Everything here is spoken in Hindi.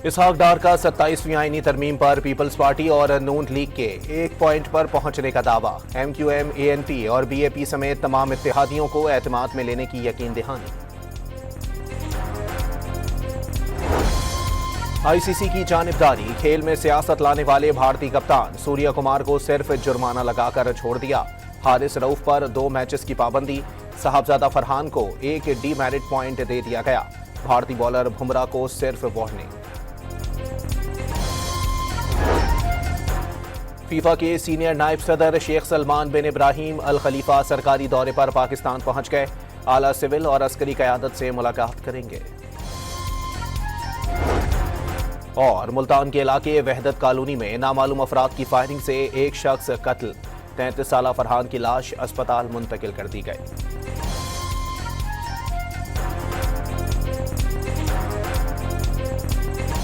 इसहाक डार का 27वीं आईनी तरमीम पर पीपल्स पार्टी और नून लीग के एक पॉइंट पर पहुंचने का दावा। MQM, ANP और BAP समेत तमाम इत्तेहादियों को एतमाद में लेने की यकीन दहानी। ICC की जानिबदारी, खेल में सियासत लाने वाले भारतीय कप्तान सूर्य कुमार को सिर्फ जुर्माना लगाकर छोड़ दिया। हारिस रऊफ पर 2 मैचेस की पाबंदी। साहबजादा फरहान को एक डीमेरिट पॉइंट दे दिया गया। भारतीय बॉलर बुमराह को सिर्फ वार्निंग। फीफा के सीनियर नायब सदर शेख सलमान बिन इब्राहिम अल खलीफा सरकारी दौरे पर पाकिस्तान पहुंच गए। आला सिविल और अस्करी क़यादत से मुलाकात करेंगे। और मुल्तान के इलाके वहदत कॉलोनी में नामालूम अफराद की फायरिंग से एक शख्स कत्ल। 33 साला फरहान की लाश अस्पताल मुंतकिल कर दी गई।